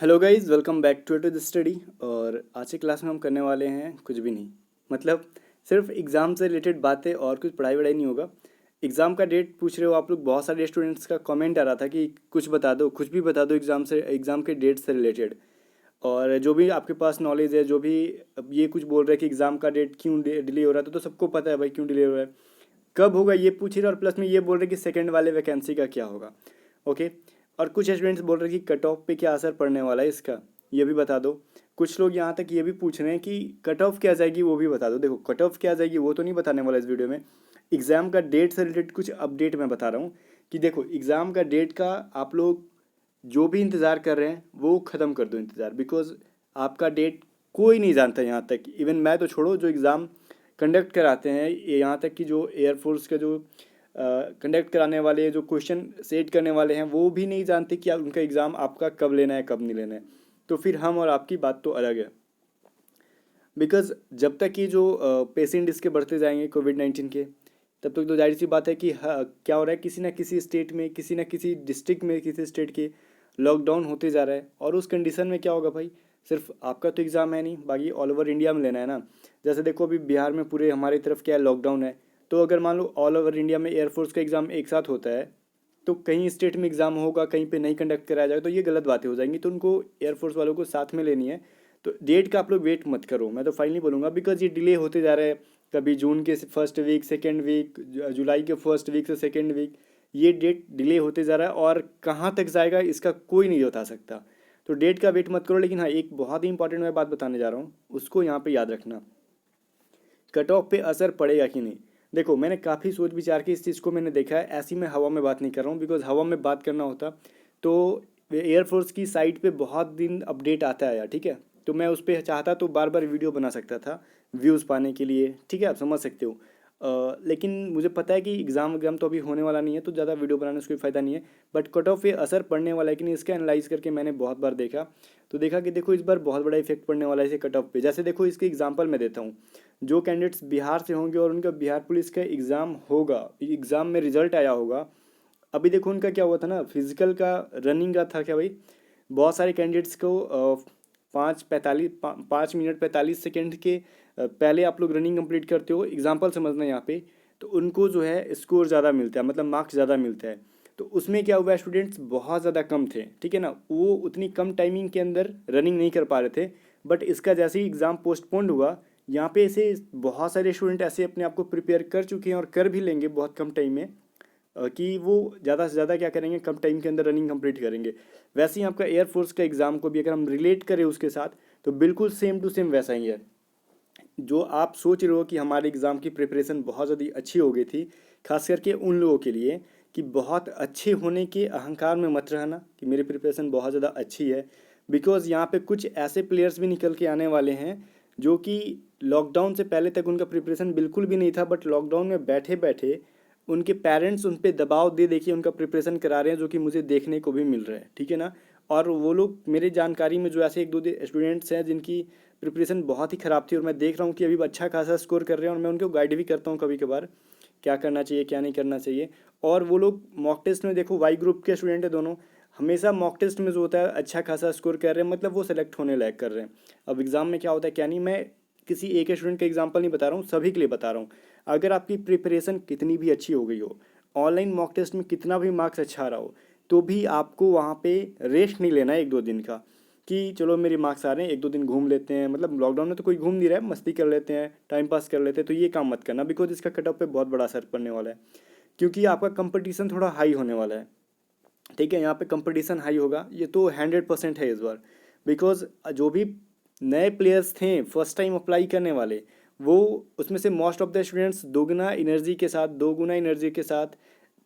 Hello guys, welcome back to the study. और आज की क्लास में हम करने वाले हैं कुछ भी नहीं, मतलब सिर्फ एग्ज़ाम से रिलेटेड बातें और कुछ पढ़ाई वढ़ाई नहीं होगा। एग्ज़ाम का डेट पूछ रहे हो आप लोग, बहुत सारे स्टूडेंट्स का कमेंट आ रहा था कि कुछ बता दो, कुछ भी बता दो एग्ज़ाम से, एग्ज़ाम के डेट से रिलेटेड। और जो भी आपके पास नॉलेज है, जो भी अब ये कुछ बोल रहे हैं कि एग्ज़ाम का डेट क्यों डिले हो रहा है, तो सबको पता है भाई क्यों डिले हो रहा है, कब होगा ये पूछ रहे हैं। और प्लस में ये बोल रहे हैं कि सेकंड वाले वैकेंसी का क्या होगा। ओके। और कुछ स्टूडेंट्स बोल रहे हैं कि कट ऑफ पे क्या असर पड़ने वाला है इसका, ये भी बता दो। कुछ लोग यहाँ तक ये भी पूछ रहे हैं कि कट ऑफ क्या जाएगी, वो भी बता दो। देखो, कट ऑफ क्या जाएगी वो तो नहीं बताने वाला इस वीडियो में। एग्ज़ाम का डेट से रिलेटेड कुछ अपडेट मैं बता रहा हूँ कि देखो, एग्ज़ाम का डेट का आप लोग जो भी इंतज़ार कर रहे हैं वो ख़त्म कर दो इंतज़ार। बिकॉज आपका डेट कोई नहीं जानता यहाँ तक, इवन मैं तो छोड़ो, जो एग्ज़ाम कंडक्ट कराते हैं, यहाँ तक कि जो एयरफोर्स का जो कंडक्ट कराने वाले, जो क्वेश्चन सेट करने वाले हैं, वो भी नहीं जानते कि उनका एग्ज़ाम आपका कब लेना है कब नहीं लेना है। तो फिर हम और आपकी बात तो अलग है। बिकॉज जब तक कि जो पेशेंट इसके बढ़ते जाएंगे कोविड-19 के, तब तक तो जाहिर सी बात है कि क्या हो रहा है, किसी ना किसी स्टेट में, किसी ना किसी डिस्ट्रिक्ट में, किसी स्टेट के लॉकडाउन होते जा रहा है। और उस कंडीशन में क्या होगा भाई, सिर्फ आपका तो एग्ज़ाम है नहीं, बाकी ऑल ओवर इंडिया में लेना है ना। जैसे देखो, अभी बिहार में पूरे हमारी तरफ क्या है, लॉकडाउन है। तो अगर मान लो ऑल ओवर इंडिया में एयरफोर्स का एग्ज़ाम एक साथ होता है, तो कहीं स्टेट में एग्ज़ाम होगा, कहीं पे नहीं कंडक्ट कराया जाएगा, तो ये गलत बातें हो जाएंगी। तो उनको, एयरफोर्स वालों को साथ में लेनी है। तो डेट का आप लोग वेट मत करो, मैं तो फाइनली बोलूँगा। बिकॉज ये डिले होते जा रहा है, कभी जून के फर्स्ट वीक, सेकेंड वीक, जुलाई के फर्स्ट वीक से सेकेंड वीक, ये डेट डिले होते जा रहा है। और कहाँ तक जाएगा इसका कोई नहीं बता सकता। तो डेट का वेट मत करो। लेकिन हाँ, एक बहुत ही इंपॉर्टेंट मैं बात बताने जा रहा हूँ, उसको यहाँ पे याद रखना। कट ऑफ पे असर पड़ेगा कि नहीं। देखो, मैंने काफ़ी सोच विचार के इस चीज़ को मैंने देखा है। ऐसी मैं हवा में बात नहीं कर रहा हूँ, बिकॉज हवा में बात करना होता तो एयरफोर्स की साइट पे बहुत दिन अपडेट आता है, ठीक है। तो मैं उस पर चाहता तो बार बार वीडियो बना सकता था व्यूज़ पाने के लिए, ठीक है, आप समझ सकते हो। लेकिन मुझे पता है कि एग्ज़ाम तो अभी होने वाला नहीं है, तो ज़्यादा वीडियो बनाने से कोई फ़ायदा नहीं है। बट कट ऑफ पे असर पड़ने वाला है कि नहीं, इसका एनालाइज करके मैंने बहुत बार देखा। तो देखा कि देखो, इस बार बहुत बड़ा इफेक्ट पड़ने वाला है इसे कट ऑफ पे। जैसे देखो, इसके एग्जांपल मैं देता हूँ। जो कैंडिडेट्स बिहार से होंगे और उनका बिहार पुलिस का एग्ज़ाम होगा, एग्ज़ाम में रिजल्ट आया होगा। अभी देखो, उनका क्या हुआ था ना, फिजिकल का रनिंग का था क्या भाई। बहुत सारे कैंडिडेट्स को 5 मिनट 45 सेकेंड के पहले आप लोग रनिंग कंप्लीट करते हो, एग्जाम्पल समझना यहाँ पे। तो उनको जो है स्कोर ज़्यादा मिलता है, मतलब मार्क्स ज़्यादा मिलता है। तो उसमें क्या हुआ, स्टूडेंट्स बहुत ज़्यादा कम थे, ठीक है ना, वो उतनी कम टाइमिंग के अंदर रनिंग नहीं कर पा रहे थे। बट इसका जैसे ही एग्ज़ाम पोस्टपोन्ड हुआ, यहाँ पे ऐसे बहुत सारे स्टूडेंट ऐसे अपने आप को प्रिपेयर कर चुके हैं और कर भी लेंगे बहुत कम टाइम में, कि वो ज़्यादा से ज़्यादा क्या करेंगे, कम टाइम के अंदर रनिंग कंप्लीट करेंगे। वैसे ही आपका एयरफोर्स का एग्ज़ाम को भी अगर हम रिलेट करें उसके साथ, तो बिल्कुल सेम टू सेम वैसा ही है। जो आप सोच रहे हो कि हमारे एग्ज़ाम की प्रिपरेशन बहुत ज़्यादा अच्छी हो गई थी, खास करके उन लोगों के लिए कि बहुत अच्छे होने के अहंकार में मत रहना कि मेरी प्रिपरेशन बहुत ज़्यादा अच्छी है। बिकॉज़ यहाँ पे कुछ ऐसे प्लेयर्स भी निकल के आने वाले हैं जो कि लॉकडाउन से पहले तक उनका प्रिपरेशन बिल्कुल भी नहीं था, बट लॉकडाउन में बैठे बैठे उनके पेरेंट्स उन पे दबाव दे देखिए उनका प्रिपरेशन करा रहे हैं, जो कि मुझे देखने को भी मिल रहा है, ठीक है ना। और वो लोग मेरे जानकारी में जो ऐसे एक दो स्टूडेंट्स हैं जिनकी प्रिपरेशन बहुत ही ख़राब थी, और मैं देख रहा हूँ कि अभी अच्छा खासा स्कोर कर रहे हैं, और मैं उनको गाइड भी करता हूँ कभी कभार क्या करना चाहिए क्या नहीं करना चाहिए। और वो लोग मॉक टेस्ट में, देखो वाई ग्रुप के स्टूडेंट है दोनों, हमेशा मॉक टेस्ट में जो होता है अच्छा खासा स्कोर कर रहे हैं, मतलब वो सेलेक्ट होने लायक कर रहे हैं। अब एग्ज़ाम में क्या होता है क्या नहीं, मैं किसी एक स्टूडेंट का एग्जाम्पल नहीं बता रहा हूँ, सभी के लिए बता रहा हूँ। अगर आपकी प्रिपरेशन कितनी भी अच्छी हो गई हो, ऑनलाइन मॉक टेस्ट में कितना भी मार्क्स अच्छा रहा हो, तो भी आपको वहाँ पे रेस्ट नहीं लेना है एक दो दिन का, कि चलो मेरे मार्क्स आ रहे हैं, एक दो दिन घूम लेते हैं। मतलब लॉकडाउन में तो कोई घूम नहीं रहा है, मस्ती कर लेते हैं, टाइम पास कर लेते हैं। तो ये काम मत करना, बिकॉज इसका कट ऑफ पे बहुत बड़ा असर पड़ने वाला है, क्योंकि आपका कंपटीशन थोड़ा हाई होने वाला है, ठीक है। यहाँ पे कंपटीशन हाई होगा, ये तो 100% है इस बार। बिकॉज जो भी नए प्लेयर्स थे फर्स्ट टाइम अप्लाई करने वाले, वो उसमें से मोस्ट ऑफ द स्टूडेंट्स दोगुना एनर्जी के साथ, दो गुना एनर्जी के साथ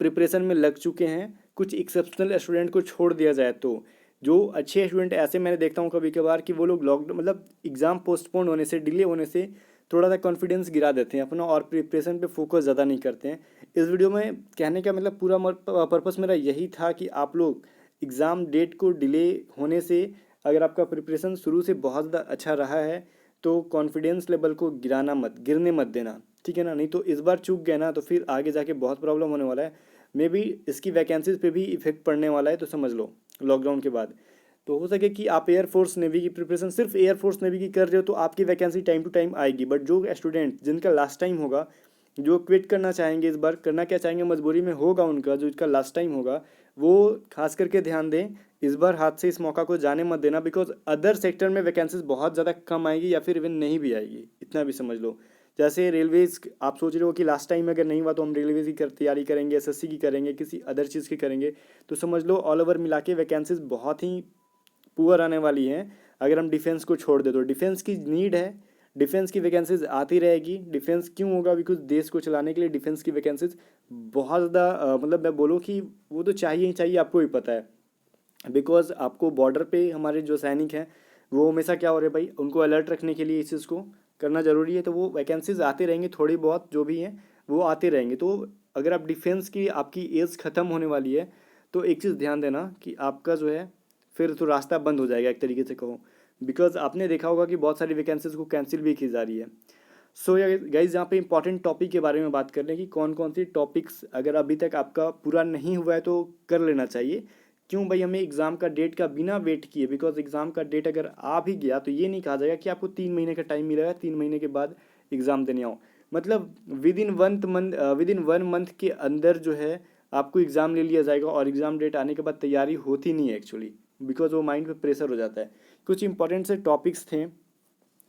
प्रिपरेशन में लग चुके हैं। कुछ एक्सेप्शनल स्टूडेंट को छोड़ दिया जाए तो जो अच्छे स्टूडेंट, ऐसे मैंने देखता हूँ कभी कभार कि वो लोग लॉकडाउन, मतलब एग्ज़ाम पोस्टपोन होने से, डिले होने से थोड़ा सा कॉन्फिडेंस गिरा देते हैं अपना, और प्रिपरेशन पे फोकस ज़्यादा नहीं करते हैं। इस वीडियो में कहने का मतलब पूरा पर्पस मेरा यही था कि आप लोग एग्ज़ाम डेट को डिले होने से, अगर आपका प्रिपरेशन शुरू से बहुत ज़्यादा अच्छा रहा है, तो कॉन्फिडेंस लेवल को गिरने मत देना, ठीक है ना। नहीं तो इस बार चूक गए ना, तो फिर आगे जाके बहुत प्रॉब्लम होने वाला है। मे बी इसकी वैकेंसीज पे भी इफेक्ट पड़ने वाला है, तो समझ लो लॉकडाउन के बाद। तो हो सके कि आप एयरफोर्स नेवी की प्रिपरेशन सिर्फ एयरफोर्स नेवी की कर रहे हो तो आपकी वैकेंसी टाइम टू टाइम आएगी, बट जो स्टूडेंट जिनका लास्ट टाइम होगा, जो क्विट करना चाहेंगे, इस बार करना क्या चाहेंगे, मजबूरी में होगा उनका, जो इसका लास्ट टाइम होगा, वो खास करके ध्यान दें, इस बार हाथ से इस मौका को जाने मत देना, बिकॉज अदर सेक्टर में वैकेंसीज बहुत ज़्यादा कम आएगी या फिर इवन नहीं भी आएगी, इतना भी समझ लो। जैसे रेलवेज आप सोच रहे हो कि लास्ट टाइम अगर नहीं हुआ तो हम रेलवेज की तैयारी करेंगे, एसएससी की करेंगे, किसी अदर चीज़ की करेंगे, तो समझ लो ऑल ओवर मिला के वैकेंसीज बहुत ही पुअर आने वाली हैं। अगर हम डिफेंस को छोड़ दे तो डिफेंस की नीड है, डिफेंस की वैकेंसीज आती रहेगी। डिफेंस क्यों होगा, बिकॉज देश को चलाने के लिए डिफेंस की वैकेंसीज बहुत ज़्यादा मतलब मैं बोलूँ कि वो तो चाहिए ही चाहिए, आपको भी पता है। बिकॉज आपको बॉर्डर पे हमारे जो सैनिक हैं वो हमेशा क्या हो रहे भाई, उनको अलर्ट रखने के लिए इस चीज़ को करना ज़रूरी है, तो वो वैकेंसीज आते रहेंगे, थोड़ी बहुत जो भी हैं वो आते रहेंगे। तो अगर आप डिफेंस की आपकी एज ख़त्म होने वाली है तो एक चीज़ ध्यान देना कि आपका जो है फिर तो रास्ता बंद हो जाएगा एक तरीके से कहो, बिकॉज आपने देखा होगा कि बहुत सारी वैकेंसीज को कैंसिल भी की जा रही है। सो गाइज यहाँ पे इंपॉर्टेंट टॉपिक के बारे में बात कर लें कि कौन कौन सी टॉपिक्स अगर अभी तक आपका पूरा नहीं हुआ है तो कर लेना चाहिए। क्यों भाई, हमें एग्ज़ाम का डेट का बिना वेट किए, बिकॉज एग्ज़ाम का डेट अगर आ भी गया तो ये नहीं कहा जाएगा कि आपको 3 महीने का टाइम मिलेगा, 3 महीने के बाद एग्ज़ाम देने आओ। मतलब विद इन 1 मंथ के अंदर जो है आपको एग्ज़ाम ले लिया जाएगा, और एग्ज़ाम डेट आने के बाद तैयारी होती नहीं है एक्चुअली, बिकॉज वो माइंड पे प्रेशर हो जाता है। कुछ इंपॉर्टेंट से टॉपिक्स थे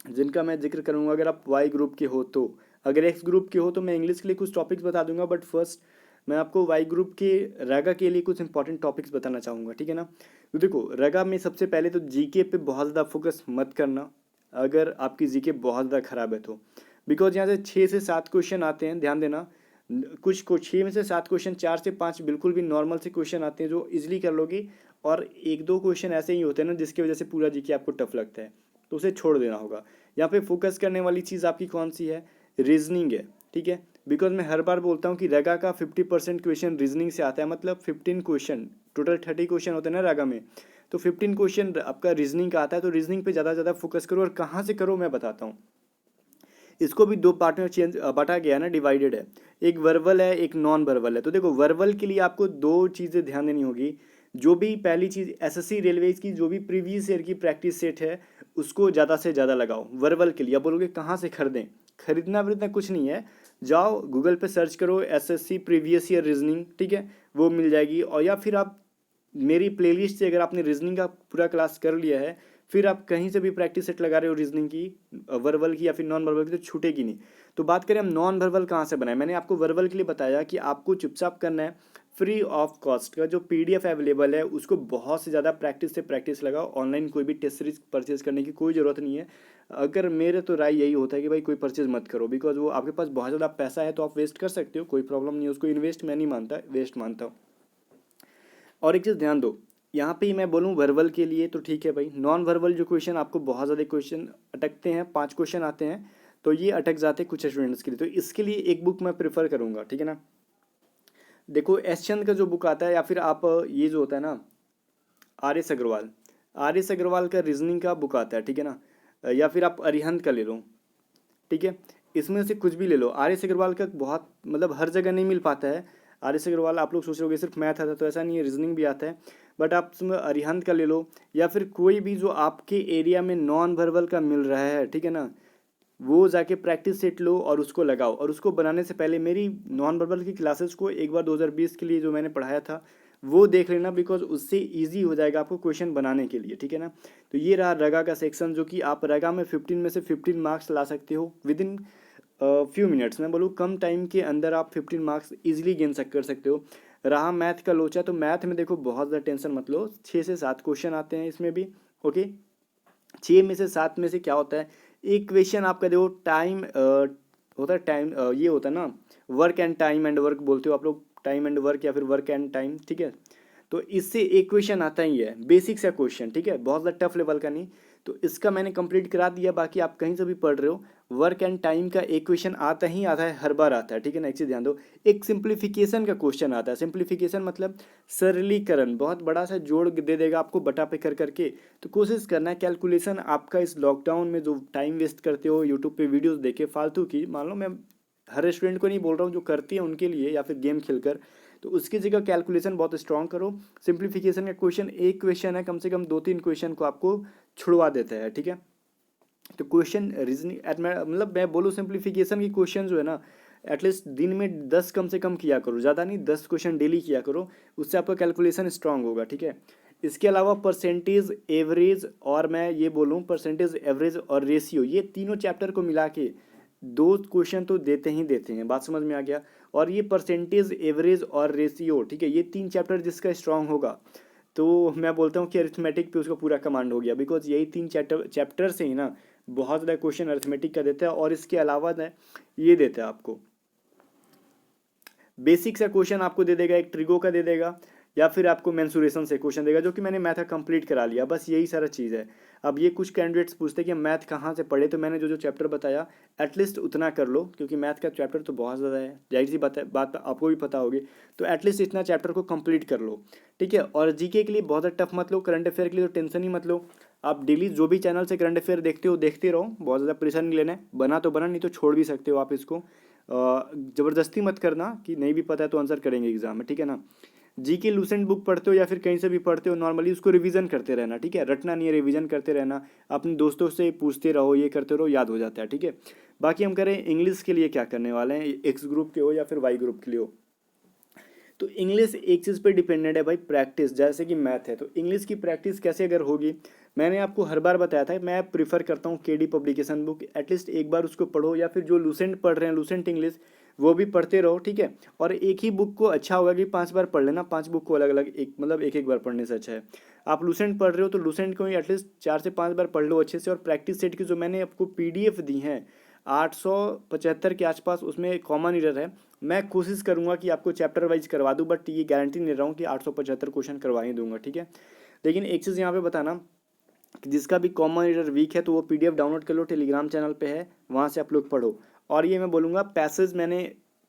जिनका मैं जिक्र करूंगा। अगर आप वाई ग्रुप के हो तो, अगर एक्स ग्रुप के हो तो मैं इंग्लिश के लिए कुछ टॉपिक्स बता दूंगा, बट फर्स्ट मैं आपको वाई ग्रुप के रगा के लिए कुछ इंपॉर्टेंट टॉपिक्स बताना चाहूँगा, ठीक है ना। तो देखो रगा में सबसे पहले तो जीके पे बहुत ज़्यादा फोकस मत करना अगर आपकी जीके बहुत ज़्यादा ख़राब है तो, बिकॉज यहाँ से 6 से 7 क्वेश्चन आते हैं, ध्यान देना। कुछ को 6 में से 7 क्वेश्चन, 4 से 5 बिल्कुल भी नॉर्मल से क्वेश्चन आते हैं जो इजीली कर लोगे, और 1-2 क्वेश्चन ऐसे ही होते हैं ना जिसकी वजह से पूरा जीके आपको टफ लगता है, तो उसे छोड़ देना होगा। यहाँ पे फोकस करने वाली चीज़ आपकी कौन सी है, रीजनिंग है, ठीक है। बिकॉज मैं हर बार बोलता हूँ कि रगा का 50% क्वेश्चन रीजनिंग से आता है, मतलब 15 क्वेश्चन, टोटल 30 क्वेश्चन होते हैं ना रगा में, तो 15 क्वेश्चन आपका रीजनिंग का आता है। तो रीजनिंग पे ज़्यादा से ज़्यादा फोकस करो, और कहाँ से करो मैं बताता हूँ। इसको भी 2 पार्ट में चेंज बांटा गया है ना, डिवाइडेड है, एक वर्बल है एक नॉन वर्बल है। तो देखो वर्बल के लिए आपको 2 चीज़ें ध्यान देनी होगी। जो भी पहली चीज़ एसएससी रेलवेज की जो भी प्रीवियस ईयर की प्रैक्टिस सेट है उसको ज़्यादा से ज़्यादा लगाओ वर्बल के लिए। अब बोलोगे कहाँ से खरीदें, खरीदना कुछ नहीं है, जाओ गूगल पे सर्च करो एसएससी प्रीवियस ईयर रीजनिंग, ठीक है, वो मिल जाएगी। और या फिर आप मेरी प्लेलिस्ट से अगर आपने रीजनिंग का पूरा क्लास कर लिया है, फिर आप कहीं से भी प्रैक्टिस सेट लगा रहे हो रीजनिंग की, वर्बल की या फिर नॉन वर्बल की, तो छूटेगी नहीं। तो बात करें हम नॉन वर्बल कहाँ से बनाए, मैंने आपको वर्बल के लिए बताया कि आपको चुपचाप करना है, फ्री ऑफ कॉस्ट का जो पीडीएफ अवेलेबल है उसको बहुत से ज़्यादा प्रैक्टिस से प्रैक्टिस लगाओ। ऑनलाइन कोई भी टेस्ट सीरीज परचेज करने की कोई ज़रूरत नहीं है। अगर मेरे तो राय यही होता है कि भाई कोई परचेज मत करो, बिकॉज वो आपके पास बहुत ज़्यादा पैसा है तो आप वेस्ट कर सकते हो, कोई प्रॉब्लम नहीं है, उसको इन्वेस्ट मैं नहीं मानता, वेस्ट मानता हूँ। और एक चीज़ ध्यान दो, यहाँ पे ही मैं बोलूँ वर्बल के लिए तो ठीक है भाई, नॉन वर्बल जो क्वेश्चन आपको बहुत ज़्यादा क्वेश्चन अटकते हैं, 5 क्वेश्चन आते हैं तो ये अटक जाते हैं कुछ स्टूडेंट्स के लिए, तो इसके लिए एक बुक मैं प्रेफर करूँगा, ठीक है ना। देखो एस चंद का जो बुक आता है, या फिर आप ये जो होता है ना R S Agarwal, R S Agarwal का रीजनिंग का बुक आता है, ठीक है ना, या फिर आप अरिहंत का ले लो, ठीक है। इसमें से कुछ भी ले लो, आर एस अग्रवाल का बहुत मतलब हर जगह नहीं मिल पाता है। आर एस अग्रवाल आप लोग सोच रहे होगे सिर्फ मैथ आता है, तो ऐसा नहीं है, रीजनिंग भी आता है, बट आप उसमें अरिहंत का ले लो, या फिर कोई भी जो आपके एरिया में नॉन वर्बल का मिल रहा है, ठीक है ना, वो जाके प्रैक्टिस सेट लो और उसको लगाओ। और उसको बनाने से पहले मेरी नॉन वर्बल की क्लासेस को एक बार 2020 के लिए जो मैंने पढ़ाया था वो देख लेना, बिकॉज उससे इजी हो जाएगा आपको क्वेश्चन बनाने के लिए, ठीक है ना। तो ये रहा रगा का सेक्शन, जो कि आप रगा में 15 में से 15 मार्क्स ला सकते हो विद इन फ्यू मिनट्स। मैं बोलूँ कम टाइम के अंदर आप 15 मार्क्स इजीली गेन कर सकते हो। रहा मैथ का लोचा, तो मैथ में देखो बहुत ज़्यादा टेंशन मत लो, 6 से 7 क्वेश्चन आते हैं इसमें भी, ओके। 6 में से 7 में से क्या होता है, एक क्वेश्चन आपका देखो टाइम होता है, टाइम ये होता है ना, work and time and work बोलते हो आप लोग, टाइम एंड वर्क या फिर वर्क एंड टाइम, ठीक है। तो इससे एक क्वेश्चन आता ही है, बेसिक सा क्वेश्चन, ठीक है, बहुत ज़्यादा टफ लेवल का नहीं। तो इसका मैंने कंप्लीट करा दिया, बाकी आप कहीं से भी पढ़ रहे हो, वर्क एंड टाइम का एक क्वेश्चन आता ही आता है, हर बार आता है, ठीक है ना। एक चीज़ ध्यान दो, एक सिंप्लीफिकेशन का क्वेश्चन आता है, सिंप्लीफिकेशन मतलब सरलीकरण, बहुत बड़ा सा जोड़ दे देगा आपको बटा पे कर करके। तो कोशिश करना है कैलकुलेशन आपका इस लॉकडाउन में जो टाइम वेस्ट करते हो यूट्यूब पे वीडियोस देखे फालतू की, मान लो मैं हर स्टूडेंट को नहीं बोल रहा हूँ, जो करती है उनके लिए, या फिर गेम खेलकर, तो उसकी जगह कैलकुलेशन बहुत स्ट्रॉन्ग करो। सिंप्लीफिकेशन का क्वेश्चन, एक क्वेश्चन है, कम से कम 2-3 क्वेश्चन को आपको छुड़वा देता है, ठीक है। तो क्वेश्चन रीजनिंग मतलब मैं बोलूँ सिंप्लीफिकेशन की क्वेश्चन जो है ना, एटलीस्ट दिन में 10 कम से कम किया करो, ज़्यादा नहीं, 10 क्वेश्चन डेली किया करो, उससे आपका कैलकुलेशन स्ट्रांग होगा, ठीक है। इसके अलावा परसेंटेज, एवरेज, और मैं ये बोलूँ परसेंटेज, एवरेज और रेशियो, ये तीनों चैप्टर को मिला के 2 क्वेश्चन तो देते ही देते हैं, बात समझ में आ गया। और ये परसेंटेज, एवरेज और रेशियो, ठीक है, ये 3 चैप्टर जिसका स्ट्रांग होगा, तो मैं बोलता हूँ कि अरिथमेटिक पे उसका पूरा कमांड हो गया, बिकॉज यही 3 चैप्टर से ही ना बहुत ज़्यादा क्वेश्चन अरिथमेटिक का देता है। और इसके अलावा ना ये देता है आपको बेसिक सा क्वेश्चन आपको दे देगा, एक ट्रिगो का दे देगा, या फिर आपको मेंसुरेशन से क्वेश्चन देगा, जो कि मैंने मैथ का कंप्लीट करा लिया, बस यही सारा चीज़ है। अब ये कुछ कैंडिडेट्स पूछते हैं कि मैथ कहाँ से पढ़े, तो मैंने जो जो चैप्टर बताया एटलीस्ट उतना कर लो, क्योंकि मैथ का चैप्टर तो बहुत ज़्यादा है, जाहिर सी बात आपको भी पता होगी, तो एटलीस्ट इतना चैप्टर को कंप्लीट कर लो, ठीक है। और जीके के लिए बहुत ज़्यादा टफ मत लो, करंट अफेयर के लिए तो टेंशन ही मत लो। आप डेली जो भी चैनल से करंट अफेयर देखते हो देखते रहो, बहुत ज़्यादा प्रेशर नहीं लेना है, बना तो बना, नहीं तो छोड़ भी सकते हो आप इसको। ज़बरदस्ती मत करना कि नहीं भी पता है तो आंसर करेंगे एग्जाम में, ठीक है ना। जी की लूसेंट बुक पढ़ते हो या फिर कहीं से भी पढ़ते हो, नॉर्मली उसको रिवीजन करते रहना, ठीक है, रटना नहीं है, रिवीजन करते रहना, अपने दोस्तों से पूछते रहो, ये करते रहो, याद हो जाता है, ठीक है। बाकी हम करें इंग्लिश के लिए क्या करने वाले हैं, एक्स ग्रुप के हो या फिर वाई ग्रुप के लिए हो, तो इंग्लिश एक चीज़ पे डिपेंडेंट है भाई, प्रैक्टिस, जैसे कि मैथ है, तो इंग्लिश की प्रैक्टिस कैसे अगर होगी, मैंने आपको हर बार बताया था, मैं प्रीफर करता हूँ केडी पब्लिकेशन बुक, एटलीस्ट एक बार उसको पढ़ो, या फिर जो लूसेंट पढ़ रहे हैं, लूसेंट इंग्लिश, वो भी पढ़ते रहो, ठीक है। और एक ही बुक को अच्छा होगा कि 5 बार पढ़ लेना, 5 बुक को अलग अलग, एक मतलब एक एक बार पढ़ने से अच्छा है। आप लूसेंट पढ़ रहे हो तो लूसेंट को ही एटलीस्ट 4 से 5 बार पढ़ लो अच्छे से। और प्रैक्टिस सेट की जो मैंने आपको PDF दी हैं 875 के आसपास, उसमें कॉमन ईरर है, मैं कोशिश करूंगा कि आपको चैप्टर वाइज करवा दूं, बट ये गारंटी नहीं रहा हूँ कि 875 क्वेश्चन करवा ही दूंगा, ठीक है। लेकिन एक चीज़ यहाँ पे बताना कि जिसका भी कॉमन ईरर वीक है तो वो PDF डाउनलोड कर लो, टेलीग्राम चैनल पे है, वहाँ से आप लोग पढ़ो। और ये मैं बोलूँगा पैसेज मैंने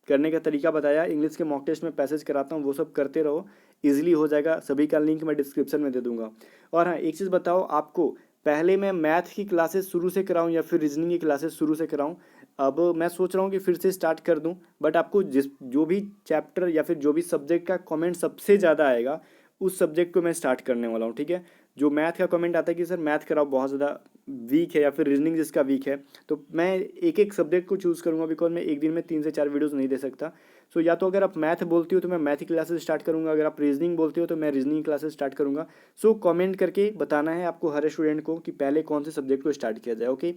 करने का तरीका बताया, इंग्लिश के मॉक टेस्ट में पैसेज कराता हूँ, वो सब करते रहो, ईजिली हो जाएगा, सभी का लिंक मैं डिस्क्रिप्शन में दे दूंगा। और हाँ, एक चीज़ बताओ आपको, पहले मैं मैथ की क्लासेस शुरू से कराऊं या फिर रीजनिंग की क्लासेस शुरू से कराऊं, अब मैं सोच रहा हूँ कि फिर से स्टार्ट कर दूं, बट आपको जो भी चैप्टर या फिर जो भी सब्जेक्ट का कमेंट सबसे ज़्यादा आएगा उस सब्जेक्ट को मैं स्टार्ट करने वाला हूँ, ठीक है। जो मैथ का कमेंट आता है कि सर मैथ कराओ बहुत ज़्यादा वीक है, या फिर रीजनिंग जिसका वीक है, तो मैं एक एक सब्जेक्ट को चूज़ करूँगा, बिकॉज मैं एक दिन में 3 से 4 वीडियोज़ नहीं दे सकता। सो या तो अगर आप मैथ बोलती हो तो मैं मैथ की क्लासेस स्टार्ट करूँगा, अगर आप रीजनिंग बोलते हो तो मैं रीजनिंग क्लासेस स्टार्ट करूँगा। सो कमेंट करके बताना है आपको हर स्टूडेंट को कि पहले कौन से सब्जेक्ट को स्टार्ट किया जाए, ओके।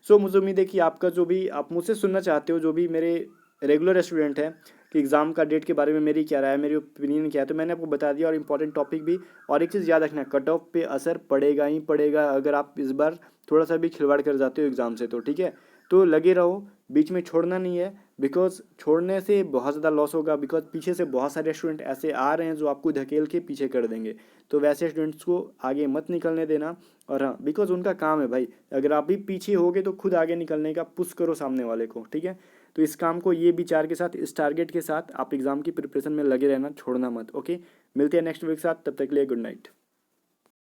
सो मुझे उम्मीद है कि आपका जो भी आप मुझसे सुनना चाहते हो, जो भी मेरे रेगुलर स्टूडेंट हैं, कि एग्ज़ाम का डेट के बारे में मेरी क्या राय है, मेरी ओपिनियन क्या है, तो मैंने आपको बता दिया, और इंपॉर्टेंट टॉपिक भी। और एक चीज़ याद रखना, कट ऑफ पे असर पड़ेगा ही पड़ेगा अगर आप इस बार थोड़ा सा भी खिलवाड़ कर जाते हो एग्ज़ाम से, तो ठीक है। तो लगे रहो, बीच में छोड़ना नहीं है, बिकॉज छोड़ने से बहुत ज़्यादा लॉस होगा, बिकॉज पीछे से बहुत सारे स्टूडेंट ऐसे आ रहे हैं जो आपको धकेल के पीछे कर देंगे, तो वैसे स्टूडेंट्स को आगे मत निकलने देना। और हाँ, बिकॉज उनका काम है भाई, अगर आप भी पीछे होगे तो खुद आगे निकलने का पुश करो सामने वाले को, ठीक है। तो इस काम को ये विचार के साथ, इस टारगेट के साथ आप एग्ज़ाम की प्रिपरेशन में लगे रहना, छोड़ना मत, ओके। मिलते हैं नेक्स्ट वीक के साथ, तब तक के लिए गुड नाइट।